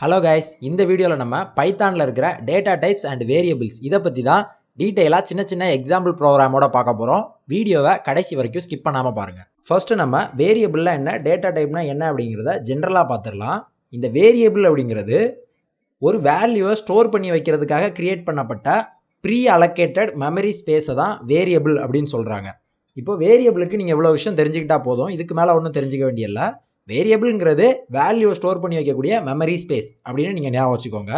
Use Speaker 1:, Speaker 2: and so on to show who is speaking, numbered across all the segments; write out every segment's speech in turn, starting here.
Speaker 1: Hello guys, இந்த வீடியோவில் நம்ம பைத்தானில் இருக்கிற டேட்டா டைப்ஸ் அண்ட் வேரியபிள்ஸ் இதை பற்றி தான் டீட்டெயிலாக சின்ன சின்ன எக்ஸாம்பிள் ப்ரோக்ராமோட பார்க்க போகிறோம். வீடியோவை கடைசி வரைக்கும் ஸ்கிப் பண்ணாமல் பாருங்கள். ஃபர்ஸ்ட் நம்ம வேரியபிளில் என்ன, டேட்டா டைப்னா என்ன அப்படிங்கிறத ஜென்ரலாக பார்த்துடலாம். இந்த வேரியபிள் அப்படிங்கிறது ஒரு வேல்யூவை ஸ்டோர் பண்ணி வைக்கிறதுக்காக கிரியேட் பண்ணப்பட்ட ப்ரீ அலோகேட்டட் மெமரி ஸ்பேஸை தான் வேரியபிள் அப்படின்னு சொல்கிறாங்க. இப்போ வேரியபிளுக்கு நீங்கள் இவ்வளோ விஷயம் தெரிஞ்சுக்கிட்டா போதும், இதுக்கு மேலே ஒன்றும் தெரிஞ்சுக்க வேண்டியதில்லை. வேரியபிள்ங்கிறது வேல்யூ ஸ்டோர் பண்ணி வைக்கக்கூடிய மெமரி ஸ்பேஸ் அப்படின்னு நீங்கள் ஞாபகம் வச்சுக்கோங்க.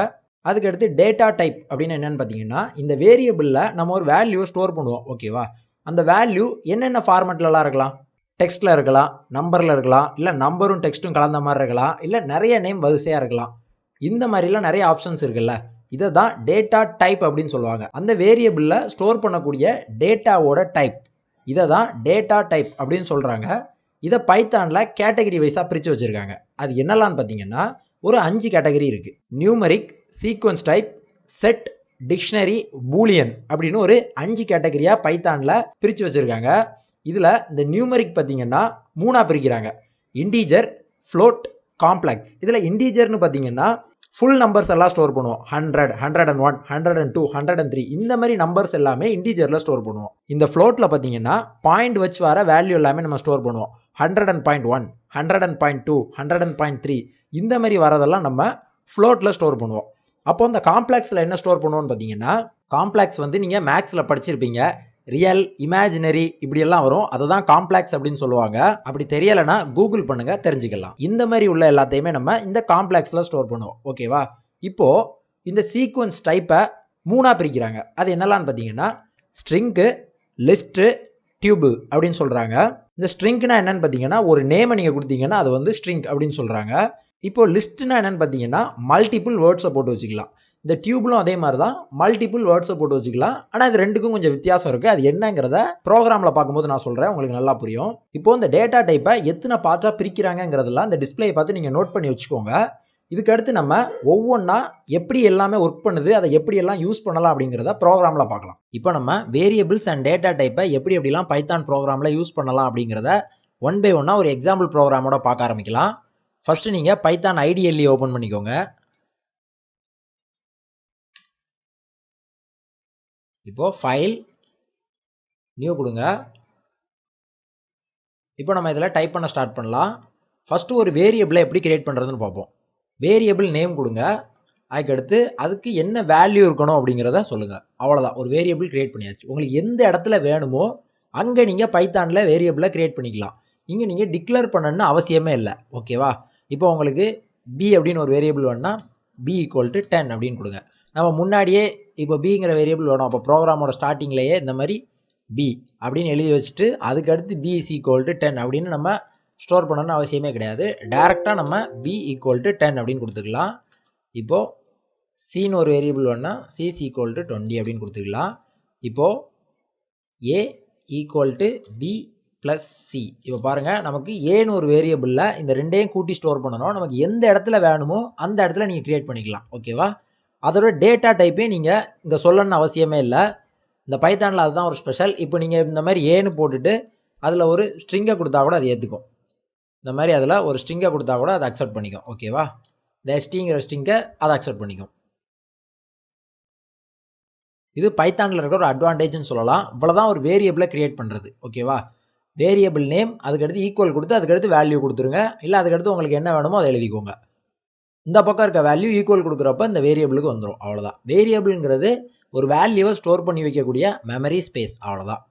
Speaker 1: அதுக்கடுத்து டேட்டா டைப் அப்படின்னு என்னென்னு பார்த்தீங்கன்னா, இந்த வேரியபிளில் நம்ம ஒரு வேல்யூ ஸ்டோர் பண்ணுவோம். ஓகேவா, அந்த வேல்யூ என்னென்ன ஃபார்மெட்லலாம் இருக்கலாம்? டெக்ஸ்ட்டில் இருக்கலாம், நம்பரில் இருக்கலாம், இல்லை நம்பரும் டெக்ஸ்ட்டும் கலந்த மாதிரி இருக்கலாம், இல்லை நிறைய நேம் வரிசையாக இருக்கலாம். இந்த மாதிரிலாம் நிறைய ஆப்ஷன்ஸ் இருக்குல்ல, இதை தான் டேட்டா டைப் அப்படின்னு சொல்லுவாங்க. அந்த வேரியபிளில் ஸ்டோர் பண்ணக்கூடிய டேட்டாவோட டைப், இதை தான் டேட்டா டைப் அப்படின்னு சொல்கிறாங்க. இதை பைத்தானில் கேட்டகரி வைஸாக பிரித்து வச்சுருக்காங்க. அது என்னெல்லாம்னு பார்த்தீங்கன்னா, ஒரு 5 கேட்டகரி இருக்குது. Numeric, sequence type, set, dictionary, Boolean அப்படின்னு ஒரு 5 கேட்டகரியாக பைத்தானில் பிரித்து வச்சுருக்காங்க. இதில் இந்த நியூமரிக் பார்த்தீங்கன்னா 3ஆக பிரிக்கிறாங்க: இன்டீஜர், ஃப்ளோட், காம்ப்ளெக்ஸ். இதில் இன்டீஜர்னு பார்த்தீங்கன்னா ஃபுல் நம்பர்ஸ் எல்லாம் ஸ்டோர் பண்ணுவோம். 100, 101, 102, 103 இந்த மாதிரி நம்பர்ஸ் எல்லாமே இன்டீஜரில் ஸ்டோர் பண்ணுவோம். இந்த ஃப்ளோட்டில் பார்த்தீங்கன்னா பாயிண்ட் வச்சு வர வேல்யூ எல்லாமே நம்ம ஸ்டோர் பண்ணுவோம். 100.1, 100.2, 100.3 இந்த மாதிரி வரதெல்லாம் நம்ம ஃப்ளோட்டில் ஸ்டோர் பண்ணுவோம். அப்போ இந்த காம்ப்ளெக்ஸில் என்ன ஸ்டோர் பண்ணுவோம்னு பார்த்தீங்கன்னா, காம்ப்ளெக்ஸ் வந்து நீங்கள் மேக்ஸில் படிச்சிருப்பீங்க. ரியல், இமேஜினரி இப்படியெல்லாம் வரும். அதை தான் காம்ப்ளெக்ஸ் அப்படின்னு சொல்லுவாங்க. அப்படி தெரியலைன்னா கூகுள் பண்ணுங்க, தெரிஞ்சுக்கலாம். இந்த மாதிரி உள்ள எல்லாத்தையுமே நம்ம இந்த காம்ப்ளெக்ஸில் ஸ்டோர் பண்ணுவோம். ஓகேவா, இப்போ இந்த சீக்வன்ஸ் டைப்பை 3ஆக பிரிக்கிறாங்க. அது என்னெல்லாம் பார்த்தீங்கன்னா, ஸ்ட்ரிங்கு, லிஸ்ட்டு, டியூபிள் அப்படின்னு சொல்கிறாங்க. இந்த ஸ்ட்ரிங்க்னா என்னன்னு பார்த்தீங்கன்னா, ஒரு நேமை நீங்கள் கொடுத்தீங்கன்னா அது வந்து ஸ்ட்ரிங் அப்படின்னு சொல்கிறாங்க. இப்போ லிஸ்ட்னா என்னன்னு பார்த்தீங்கன்னா, மல்டிபிள் வேர்ட்ஸை போட்டு வச்சுக்கலாம். இந்த டியூப்லும் அதே மாதிரி தான், மல்டிபிள் வேர்ட்ஸை போட்டு வச்சுக்கலாம். ஆனால் இது ரெண்டுக்கும் கொஞ்சம் வித்தியாசம் இருக்குது. அது என்னங்கிறத ப்ரோக்ராமில் பார்க்கும்போது நான் சொல்கிறேன், உங்களுக்கு நல்லா புரியும். இப்போ இந்த டேட்டா டைப்பை எத்தனை பார்ட்டாக பிரிக்கிறாங்கிறதெல்லாம் இந்த டிஸ்பிளேயை பார்த்து நீங்கள் நோட் பண்ணி வச்சுக்கோங்க. இதுக்கடுத்து நம்ம ஒவ்வொன்றா எப்படி எல்லாமே ஒர்க் பண்ணுது, அதை எப்படி எல்லாம் யூஸ் பண்ணலாம் அப்படிங்கிறத ப்ரோக்ராமில் பார்க்கலாம். இப்போ நம்ம வேரியபிள்ஸ் அண்ட் டேட்டா டைப்பை எப்படி எப்படிலாம் பைத்தான் ப்ரோக்ராமில் யூஸ் பண்ணலாம் அப்படிங்கிறத ஒன் பை ஒன்னாக ஒரு எக்ஸாம்பிள் ப்ரோக்ராமோட பார்க்க ஆரம்பிக்கலாம். ஃபர்ஸ்ட் நீங்கள் பைத்தான் ஐடிஎல்இ ஓப்பன் பண்ணிக்கோங்க. இப்போ ஃபைல், நியூ கொடுங்க. இப்போ நம்ம இதில் டைப் பண்ண ஸ்டார்ட் பண்ணலாம். ஃபஸ்ட்டு ஒரு வேரியபிளை எப்படி கிரியேட் பண்ணுறதுன்னு பார்ப்போம். வேரியபிள் நேம் கொடுங்க. அதுக்கடுத்து அதுக்கு என்ன வேல்யூ இருக்கணும் அப்படிங்கிறத சொல்லுங்கள். அவ்வளோதான், ஒரு வேரியபிள் கிரியேட் பண்ணியாச்சு. உங்களுக்கு எந்த இடத்துல வேணுமோ அங்கே நீங்கள் பைத்தானில் வேரியபிளை கிரியேட் பண்ணிக்கலாம். இங்கே நீங்கள் டிக்ளேர் பண்ணணும்னு அவசியமே இல்லை. ஓகேவா, இப்போ உங்களுக்கு பி அப்படின்னு ஒரு வேரியபிள் வேணும்னா பி ஈக்குவல் டு 10 அப்படின்னு கொடுங்க. நம்ம முன்னாடியே இப்போ பிங்கிற வேரியபிள் வேணும், அப்போ ப்ரோக்ராமோட ஸ்டார்டிங்லேயே இந்த மாதிரி பி அப்படின்னு எழுதி வச்சுட்டு அதுக்கடுத்து பி இஸ் ஈக்குவல் டு 10 அப்படின்னு நம்ம ஸ்டோர் பண்ணணும்னு அவசியமே கிடையாது. டேரெக்டாக நம்ம பி ஈக்குவல் டு 10 அப்படின்னு கொடுத்துக்கலாம். இப்போது சின்னு ஒரு வேரியபிள் வேணும்னா சி இஸ் ஈக்குவல் டு 20 அப்படின்னு கொடுத்துக்கலாம். இப்போது A equal to B plus C. இப்போ பாருங்கள், நமக்கு ஏன்னு ஒரு வேரியபிளில் இந்த ரெண்டையும் கூட்டி ஸ்டோர் பண்ணணும். நமக்கு எந்த இடத்துல வேணுமோ அந்த இடத்துல நீங்கள் கிரியேட் பண்ணிக்கலாம். ஓகேவா, அதோட டேட்டா டைப்பே நீங்கள் இங்கே சொல்லணும்னு அவசியமே இல்லை. இந்த பைத்தானில் அதுதான் ஒரு ஸ்பெஷல். இப்போ நீங்கள் இந்த மாதிரி ஏன்னு போட்டுட்டு அதில் ஒரு ஸ்ட்ரிங்கை கொடுத்தா கூட அது ஏற்றுக்கும். இந்த மாதிரி அதில் ஒரு ஸ்ட்ரிங்கை கொடுத்தா கூட அதை அக்செப்ட் பண்ணிக்கும். ஓகேவா, இந்த எஸ்டிங்கிற ஸ்ட்ரிங்கை அதை அக்செப்ட் பண்ணிக்கும். இது பைத்தானில் இருக்கிற ஒரு அட்வான்டேஜ்னு சொல்லலாம். இவ்வளோதான் ஒரு வேரியபிளை கிரியேட் பண்ணுறது. ஓகேவா, வேரியபிள் நேம், அதுக்கடுத்து ஈக்குவல் கொடுத்து அதுக்கடுத்து வேல்யூ கொடுத்துருங்க. இல்லை அதுக்கடுத்து உங்களுக்கு என்ன வேணுமோ அதை எழுதிக்கோங்க. இந்த பக்கம் இருக்க வேல்யூ ஈக்குவல் கொடுக்குறப்ப இந்த வேரியபிளுக்கு வந்துடும். அவ்வளோதான். வேரியபிள்ங்கிறது ஒரு வேல்யூவை ஸ்டோர் பண்ணி வைக்கக்கூடிய மெமரி ஸ்பேஸ். அவ்வளோதான்.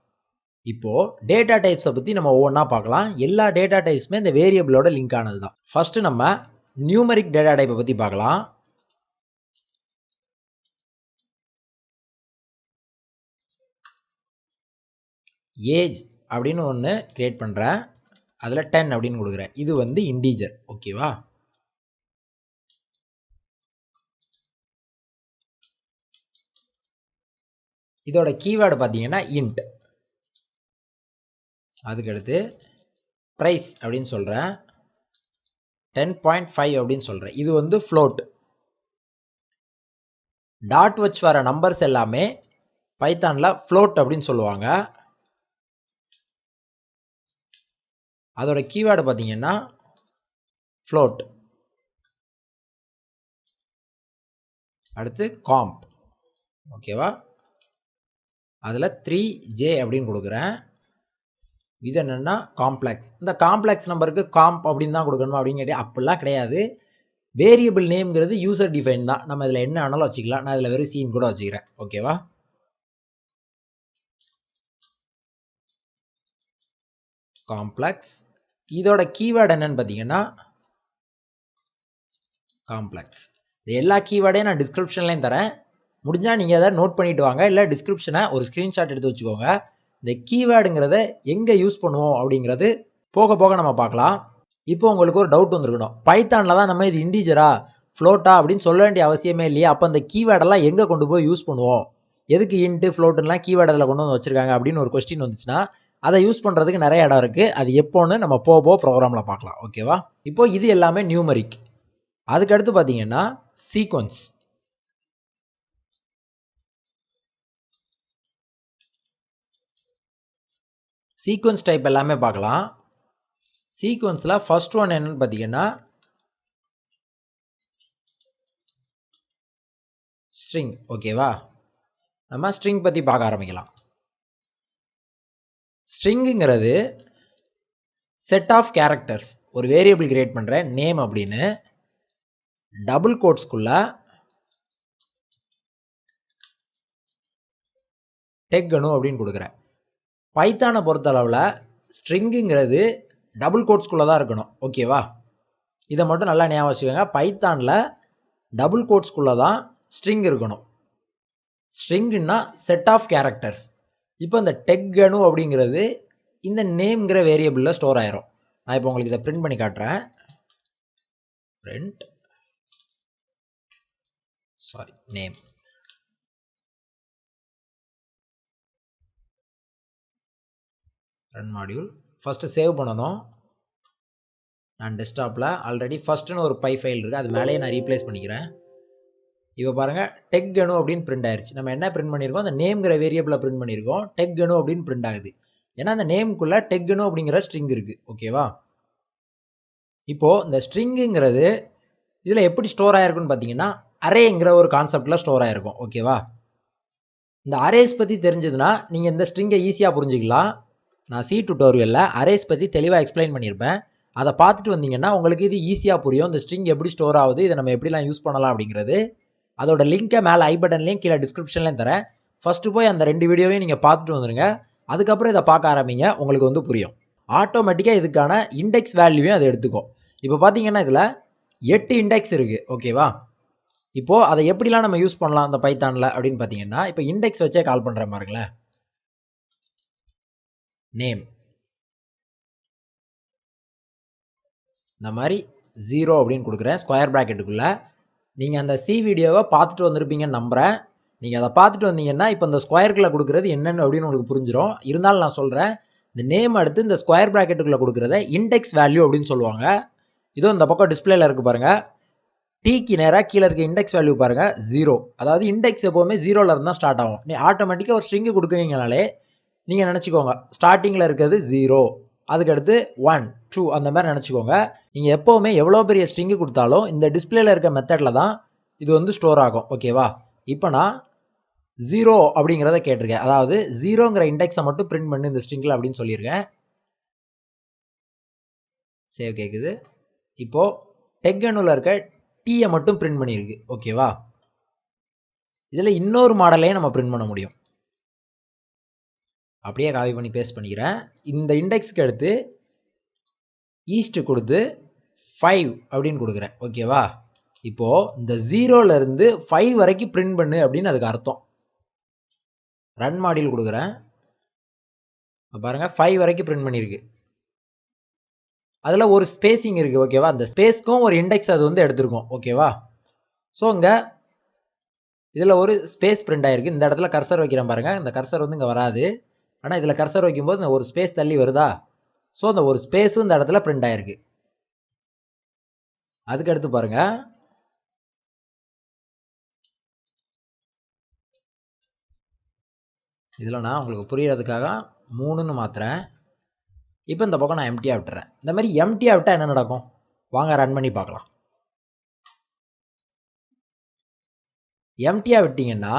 Speaker 1: இப்போது டேட்டா டைப்ஸை பற்றி நம்ம ஒவ்வொன்றா பார்க்கலாம். எல்லா டேட்டா டைப்ஸுமே இந்த வேரியபிளோட லிங்க் ஆனது தான். ஃபர்ஸ்ட் நம்ம நியூமரிக் டேட்டா டைப்பை பற்றி பார்க்கலாம். ஏஜ் அப்படின்னு ஒன்று கிரியேட் பண்ணுறேன், அதில் 10 அப்படின்னு கொடுக்குறேன். இது வந்து இன்டீஜர். ஓகேவா, இதோட கீவேர்டு பார்த்தீங்கன்னா இன்ட். அதுக்கடுத்து ப்ரைஸ் அப்படின்னு சொல்கிறேன், 10.5 அப்படின்னு சொல்கிறேன். இது வந்து ஃப்ளோட். டாட் வச்சு வர நம்பர்ஸ் எல்லாமே பைத்தானில் ஃப்ளோட் அப்படின்னு சொல்லுவாங்க. அதோட கீவேர்டு பார்த்தீங்கன்னா ஃப்ளோட். அடுத்து காம்ப். ஓகேவா, அதில் 3J அப்படின்னு கொடுக்குறேன். இது என்னென்னா காம்ப்ளெக்ஸ். இந்த காம்ப்ளெக்ஸ் நம்பருக்கு காம்ப் அப்படின்னு தான் கொடுக்கணுமா அப்படின்னு கேட்டேன். அப்படிலாம் கிடையாது. வேரியபிள் நேம்ங்கிறது யூசர் டிஃபைன் தான். நம்ம இதில் என்ன ஆனாலும் வச்சுக்கலாம். நான் இதில் வெறும் சீன் கூட வச்சுக்கிறேன். ஓகேவா, காம்ப்ளெக்ஸ். இதோட கீவேர்டு என்னன்னு பார்த்தீங்கன்னா காம்ப்ளெக்ஸ். எல்லா கீவேர்டையும் நான் டிஸ்கிரிப்ஷன்லையும் தரேன். முடிஞ்சால் நீங்கள் அதை நோட் பண்ணிட்டு வாங்க, இல்லை டிஸ்கிரிப்ஷனை ஒரு ஸ்க்ரீன்ஷாட் எடுத்து வச்சுக்கோங்க. இந்த கீவேர்டுங்கிறத எங்கே யூஸ் பண்ணுவோம் அப்படிங்கிறது போக போக நம்ம பார்க்கலாம். இப்போ உங்களுக்கு ஒரு டவுட் வந்துருக்கணும், பைத்தானில் தான் நம்ம இது இண்டீஜரா ஃப்ளோட்டா அப்படின்னு சொல்ல வேண்டிய அவசியமே இல்லையா, அப்போ அந்த கீவேர்டெல்லாம் எங்கே கொண்டு போய் யூஸ் பண்ணுவோம், எதுக்கு இன்ட்டு ஃப்ளோட்டுலாம் கீவேர்டு அதில் கொண்டு வந்து வச்சிருக்காங்க அப்படின்னு ஒரு கொஸ்டின் வந்துச்சுன்னா அதை யூஸ் பண்ணுறதுக்கு நிறைய இடம் இருக்குது. அது எப்போன்னு நம்ம போக ப்ரோக்ராமில் பார்க்கலாம். ஓகேவா, இப்போ இது எல்லாமே நியூமரிக். அதுக்கடுத்து பார்த்தீங்கன்னா சீக்வன்ஸ். சீக்வன்ஸ் டைப் எல்லாமே பார்க்கலாம். சீக்வன்ஸில் ஃபர்ஸ்ட் ஒன் என்னன்னு பார்த்தீங்கன்னா ஸ்ட்ரிங். ஓகேவா, நம்ம ஸ்ட்ரிங் பற்றி பார்க்க ஆரம்பிக்கலாம். ஸ்ட்ரிங்குங்கிறது செட் ஆஃப் கேரக்டர்ஸ். ஒரு வேரியபிள் கிரியேட் பண்ணுறேன் நேம் அப்படின்னு, டபுள் கோட்ஸ்குள்ள டெக்கனு அப்படின்னு கொடுக்குறேன். பைத்தானை பொறுத்த அளவில் ஸ்ட்ரிங்குங்கிறது டபுள் கோட்ஸ்குள்ளே தான் இருக்கணும். ஓகேவா, இதை மட்டும் நல்லா ஞாபகம் வச்சுக்கோங்க. பைத்தானில் டபுள் கோட்ஸ்குள்ளே தான் ஸ்ட்ரிங் இருக்கணும். ஸ்ட்ரிங்குன்னா செட் ஆஃப் கேரக்டர்ஸ். இப்போ இந்த டெக்கனு அப்படிங்கிறது இந்த நேம்ங்கிற வேரியபிளில் ஸ்டோர் ஆயிரும். நான் இப்போ உங்களுக்கு இதை பிரிண்ட் பண்ணி காட்டுறேன். Print name. Run module. First save பண்ணணும். நான் டெஸ்க்டாப்பில் ஆல்ரெடி ஃபர்ஸ்ட்னு ஒரு பை ஃபைல் இருக்குது, அது மேலேயே நான் ரீப்ளேஸ் பண்ணிக்கிறேன். இப்போ பாருங்கள் டெக்கனு அப்படின்னு பிரிண்ட் ஆயிடுச்சு. நம்ம என்ன பிரிண்ட் பண்ணியிருக்கோம், அந்த நேம்ங்கிற வேரியபிளை பிரிண்ட் பண்ணியிருக்கோம். டெக்கனு அப்படின்னு பிரிண்ட் ஆகுது. ஏன்னா அந்த நேம்குள்ளே டெக்கனு அப்படிங்கிற ஸ்ட்ரிங் இருக்குது. ஓகேவா, இப்போது இந்த ஸ்ட்ரிங்குங்கிறது இதில் எப்படி ஸ்டோர் ஆகிருக்குன்னு பார்த்தீங்கன்னா அரேங்கிற ஒரு கான்செப்டில் ஸ்டோர் ஆகிருக்கும். ஓகேவா, இந்த அரேஸ் பற்றி தெரிஞ்சதுன்னா நீங்கள் இந்த ஸ்ட்ரிங்கை ஈஸியாக புரிஞ்சிக்கலாம். நான் சி டியூட்டோரியலில் அரேஸ் பற்றி தெளிவாக எக்ஸ்பிளைன் பண்ணியிருப்பேன். அதை பார்த்துட்டு வந்தீங்கன்னா உங்களுக்கு இது ஈஸியாக புரியும். இந்த ஸ்ட்ரிங் எப்படி ஸ்டோர் ஆகுது, இதை நம்ம எப்படிலாம் யூஸ் பண்ணலாம் அப்படிங்கிறது. அதோட லிங்கை மேலே ஐ பட்டன்லேயும் கீழே டிஸ்கிரிப்ஷன்லேயும் தரேன். ஃபஸ்ட்டு போய் அந்த 2 வீடியோவையும் நீங்கள் பார்த்துட்டு வந்துடுங்க. அதுக்கப்புறம் இதை பார்க்க ஆரம்பிங்க, உங்களுக்கு வந்து புரியும். ஆட்டோமேட்டிக்காக இதுக்கான இண்டெக்ஸ் வேல்யூவையும் அதை எடுத்துக்கும். இப்போ பார்த்தீங்கன்னா இதில் 8 இண்டெக்ஸ் இருக்குது. ஓகேவா, இப்போது அதை எப்படிலாம் நம்ம யூஸ் பண்ணலாம் அந்த பைத்தானில் அப்படின்னு பார்த்தீங்கன்னா, இப்போ இண்டெக்ஸ் வச்சே கால் பண்ணுறேன் பாருங்களேன். நேம் இந்த மாதிரி 0 அப்படின்னு கொடுக்குறேன் ஸ்கொயர் ப்ராக்கெட்டுக்குள்ளே. நீங்கள் அந்த சி வீடியோவை பார்த்துட்டு வந்திருப்பீங்கன்னு நம்புகிறேன். நீங்கள் அதை பார்த்துட்டு வந்தீங்கன்னா இப்போ இந்த ஸ்கொயருக்குள்ளே கொடுக்குறது என்னென்னு அப்படின்னு உங்களுக்கு புரிஞ்சிடும். இருந்தாலும் நான் சொல்கிறேன், இந்த நேம் அடுத்து இந்த ஸ்கொயர் ப்ராக்கெட்டுக்குள்ளே கொடுக்குறத இண்டெக்ஸ் வேல்யூ அப்படின்னு சொல்லுவாங்க. இதோ இந்த பக்கம் டிஸ்பிளேல இருக்குது பாருங்கள், டீக்கு நேராக கீழே இருக்க இண்டெக்ஸ் வேல்யூ பாருங்கள் 0. அதாவது இண்டெக்ஸ் எப்போவுமே 0ல இருந்து தான் ஸ்டார்ட் ஆகும். நீ ஆட்டோமேட்டிக்காக ஒரு ஸ்ட்ரிங்கு கொடுக்குறீங்கனாலே நீங்கள் நினச்சிக்கோங்க ஸ்டார்டிங்கில் இருக்கிறது 0, அதுக்கடுத்து 1 2 அந்த மாதிரி நினச்சிக்கோங்க. நீங்கள் எப்போவுமே எவ்வளோ பெரிய ஸ்ட்ரிங்கு கொடுத்தாலும் இந்த டிஸ்பிளேல இருக்க மெத்தடில் தான் இது வந்து ஸ்டோர் ஆகும். ஓகேவா, இப்போ நான் 0 அப்படிங்கிறத கேட்டிருக்கேன். அதாவது 0ங்கிற இண்டெக்ஸை மட்டும் பிரிண்ட் பண்ணு இந்த ஸ்ட்ரிங்கில் அப்படின்னு சொல்லியிருக்கேன். சேவ் கேட்குது. இப்போது டெக்கனுல இருக்க டீயை மட்டும் பிரிண்ட் பண்ணியிருக்கு. ஓகேவா, இதில் இன்னொரு மாடலையும் நம்ம பிரிண்ட் பண்ண முடியும். அப்படியே காப்பி பண்ணி பேஸ்ட் பண்ணிக்கிறேன். இந்த இண்டெக்ஸ்க்கு அடுத்து ஈஸ்ட் கொடுத்து 5 அப்படின்னு கொடுக்குறேன். ஓகேவா, இப்போது இந்த 0லேருந்து 5 வரைக்கும் பிரிண்ட் பண்ணு அப்படின்னு அதுக்கு அர்த்தம். ரன் மாடியூல் கொடுக்குறேன் பாருங்கள், 5 வரைக்கும் பிரிண்ட் பண்ணியிருக்கு. அதில் ஒரு ஸ்பேசிங் இருக்குது. ஓகேவா, அந்த ஸ்பேஸ்க்கும் ஒரு இண்டெக்ஸ் அது வந்து எடுத்துருக்கோம். ஓகேவா, ஸோ இங்கே இதில் ஒரு ஸ்பேஸ் பிரிண்ட் ஆகிருக்கு. இந்த இடத்துல கர்சர் வைக்கிறேன் பாருங்கள், இந்த கர்சர் வந்து இங்கே வராது. ஆனால் இதில் கர்சர் வைக்கும்போது இந்த ஒரு ஸ்பேஸ் தள்ளி வருதா, ஸோ அந்த ஒரு ஸ்பேஸும் இந்த இடத்துல பிரிண்ட் ஆகிருக்கு. அதுக்கடுத்து பாருங்கள், இதில் நான் உங்களுக்கு புரியறதுக்காக 3ன்னு மாற்றுறேன். இப்போ இந்த பக்கம் நான் எம்டியாக விட்டுறேன். இந்த மாதிரி எம்டியாக விட்டால் என்ன நடக்கும், வாங்க ரன் பண்ணி பார்க்கலாம். எம்டியாக விட்டிங்கன்னா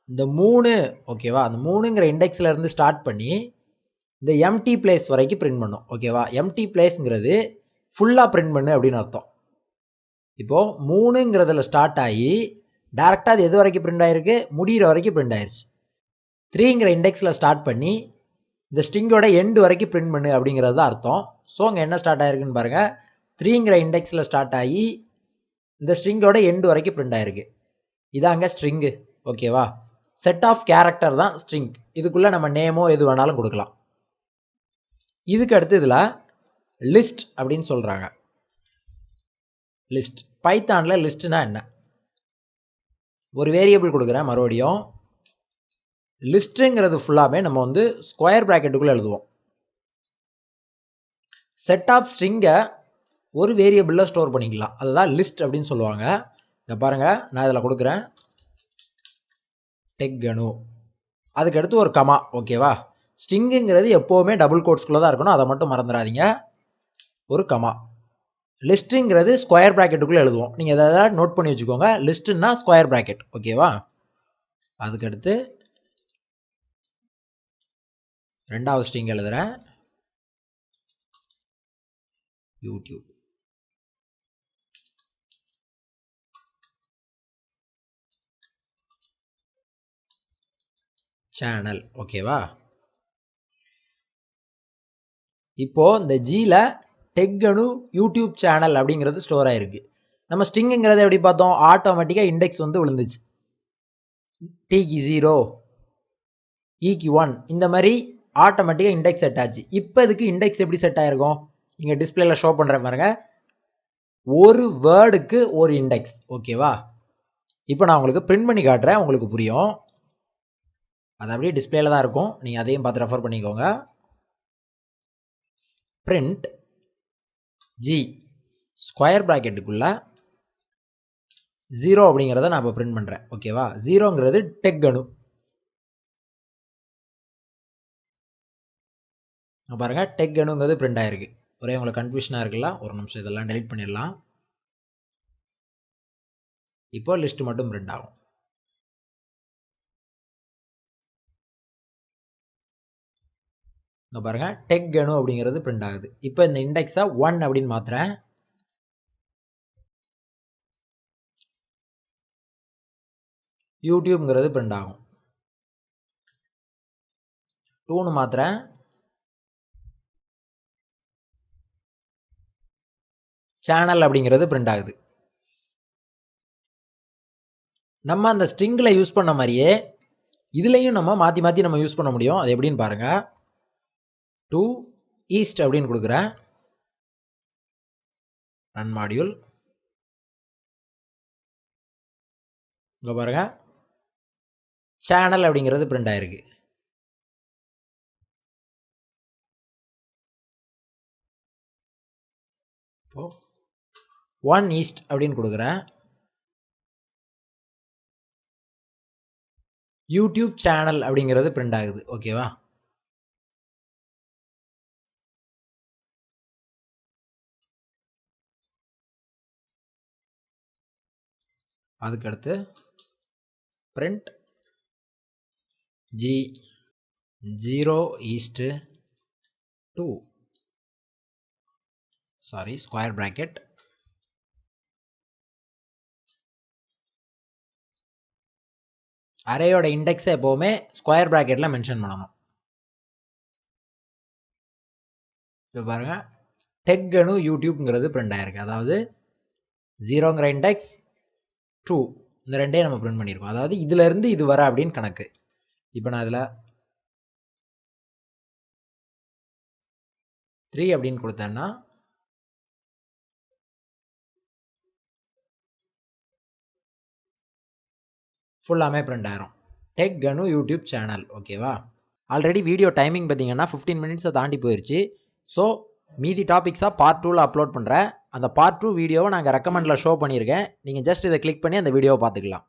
Speaker 1: இந்த 3 ஓகேவா, அந்த 3ங்கிற இண்டெக்ஸில் இருந்து ஸ்டார்ட் பண்ணி இந்த எம்டி பிளேஸ் வரைக்கும் பிரிண்ட் பண்ணும். ஓகேவா, எம்டி பிளேஸ்ங்கிறது ஃபுல்லாக பிரிண்ட் பண்ணு அப்படின்னு அர்த்தம். இப்போது 3ங்கிறதுல ஸ்டார்ட் ஆகி டேரெக்டாக அது எது வரைக்கும் பிரிண்ட் ஆகிருக்கு, முடிகிற வரைக்கும் பிரிண்ட் ஆயிடுச்சு. 3ங்கிற இண்டெக்ஸில் ஸ்டார்ட் பண்ணி இந்த ஸ்ட்ரிங்கோட எண்டு வரைக்கும் பிரிண்ட் பண்ணு அப்படிங்கிறது தான் அர்த்தம். ஸோ அங்கே என்ன ஸ்டார்ட் ஆயிருக்குன்னு பாருங்கள், 3ங்கிற இண்டெக்ஸில் ஸ்டார்ட் ஆகி இந்த ஸ்ட்ரிங்கோட எண்டு வரைக்கும் பிரிண்ட் ஆயிருக்கு. இதாங்க ஸ்ட்ரிங்கு. ஓகேவா, செட் ஆஃப் கேரக்டர் தான் ஸ்ட்ரிங். இதுக்குள்ளே நம்ம நேமோ எது வேணாலும் கொடுக்கலாம். இதுக்கு அடுத்து இதில் லிஸ்ட் அப்படின்னு சொல்கிறாங்க. லிஸ்ட் பைத்தானில் லிஸ்ட்னா என்ன? ஒரு வேரியபிள் கொடுக்குறேன் மறுபடியும். லிஸ்ட்டுங்கிறது ஃபுல்லாமே நம்ம வந்து ஸ்கொயர் ப்ராக்கெட்டுக்குள்ளே எழுதுவோம். செட் ஆஃப் ஸ்ட்ரிங்கை ஒரு வேரியபிளில் ஸ்டோர் பண்ணிக்கலாம், அதுதான் லிஸ்ட் அப்படின்னு சொல்லுவாங்க. இங்கே பாருங்கள், நான் இதில் கொடுக்குறேன் டெக் கனு, அதுக்கடுத்து ஒரு கமா. ஓகேவா, ஸ்ட்ரிங்குங்கிறது எப்போவுமே டபுள் கோட்ஸ்குள்ளே தான் இருக்கணும், அதை மட்டும் மறந்துடாதீங்க. ஒரு கமா. லிஸ்ட்டுங்கிறது ஸ்கொயர் ப்ராக்கெட்டுக்குள்ளே எழுதுவோம். நீங்கள் எதாவது நோட் பண்ணி வச்சுக்கோங்க, லிஸ்ட்டுன்னா ஸ்கொயர் ப்ராக்கெட். ஓகேவா, அதுக்கடுத்து ரெண்டாவது ஸ்ட்ரிங் எழுதுகிறேன், யூடியூப். சேனல். ஓகேவா, இப்போ இந்த ஜியில் டெக் கனு யூடியூப் சேனல் அப்படிங்கிறது ஸ்டோர் ஆயிருக்கு. நம்ம ஸ்ட்ரிங்குங்கிறத எப்படி பார்த்தோம், ஆட்டோமேட்டிக்காக இண்டெக்ஸ் வந்து விழுந்துச்சு. டிக்கு 0, ஈக்கு 1, இந்த மாதிரி ஆட்டோமேட்டிக்காக இண்டெக்ஸ் செட் ஆச்சு. இப்போ இதுக்கு இண்டெக்ஸ் எப்படி செட் ஆயிருக்கும், இங்கே டிஸ்பிளேல ஷோ பண்ணுற பாருங்க, ஒரு வேர்டுக்கு ஒரு இண்டெக்ஸ். ஓகேவா, இப்போ நான் உங்களுக்கு பிரிண்ட் பண்ணி காட்டுறேன், உங்களுக்கு புரியும். அது அப்படியே டிஸ்பிளேல தான் இருக்கும், நீங்கள் அதையும் பார்த்து ரெஃபர் பண்ணிக்கோங்க. பிரிண்ட் ஜி ஸ்கொயர் ப்ராக்கெட்டுக்குள்ள 0 அப்படிங்கிறத நான் இப்போ பிரிண்ட் பண்ணுறேன். ஓகேவா, 0ங்கிறது டெக் கனு. பாருங்க, டெக் கனுங்கிறது பிரிண்ட் ஆயிருக்கு. ஒரே உங்களுக்கு கன்ஃபியூஷனாக இருக்குல்ல, ஒரு நிமிஷம் இதெல்லாம் டெலிட் பண்ணிடலாம். இப்போ லிஸ்ட் மட்டும் பிரிண்ட் ஆகும். இங்கே பாருங்க, டெக் கனு அப்படிங்கிறது பிரிண்ட் ஆகுது. இப்போ இந்த இண்டெக்ஸை 1 அப்படின்னு மாத்துறேன். யூடியூப்ங்கிறது பிரிண்ட் ஆகும். 2ன்னு மாத்துறேன், சேனல் அப்படிங்கிறது பிரிண்ட் ஆகுது. நம்ம அந்த ஸ்ட்ரிங்கில் யூஸ் பண்ண மாதிரியே இதுலையும் நம்ம மாற்றி மாற்றி நம்ம யூஸ் பண்ண முடியும். அது எப்படின்னு பாருங்க, டு ஈஸ்ட் அப்படின்னு கொடுக்குறேன், ரன் மாடியூல். இங்கே பாருங்க, சேனல் அப்படிங்கிறது பிரிண்ட் ஆயிருக்கு. இப்போ 1 ஈஸ்ட் அப்படின்னு கொடுக்குறேன், யூடியூப் சேனல் அப்படிங்கிறது பிரிண்ட் ஆகுது. ஓகேவா, அதுக்கடுத்து பிரிண்ட் ஜி 0 ஈஸ்ட் 2, சாரி ஸ்கொயர் பிராக்கெட், அரேயோட இண்டெக்ஸை எப்போவுமே ஸ்கொயர் பிராக்கெட்டில் மென்ஷன் பண்ணணும். இப்போ பாருங்க, டெக் கனு யூடியூப்ங்கிறது பிரிண்ட் ஆயிருக்கு. அதாவது 0ங்கிற இண்டெக்ஸ் 2, இந்த ரெண்டையும் நம்ம பிரிண்ட் பண்ணியிருக்கோம். அதாவது இதுல இருந்து இது வர அப்படின்னு கணக்கு. இப்போ நான் இதில் 3 அப்படின்னு கொடுத்தேன்னா ஃபுல்லாமே பிரிண்ட் ஆயிரும், டெக் கனு யூடியூப் சேனல். ஓகேவா, ஆல்ரெடி வீடியோ டைமிங் பார்த்தீங்கன்னா 15 மினிட்ஸை தாண்டி போயிடுச்சு. ஸோ மீதி டாபிக்ஸாக பார்ட் 2ல் அப்லோட் பண்ணுறேன். அந்த பார்ட் 2 வீடியோவை நாங்கள் ரெக்கமெண்டில் ஷோ பண்ணியிருக்கேன். நீங்கள் ஜஸ்ட் இதை கிளிக் பண்ணி அந்த வீடியோவை பார்த்துக்கலாம்.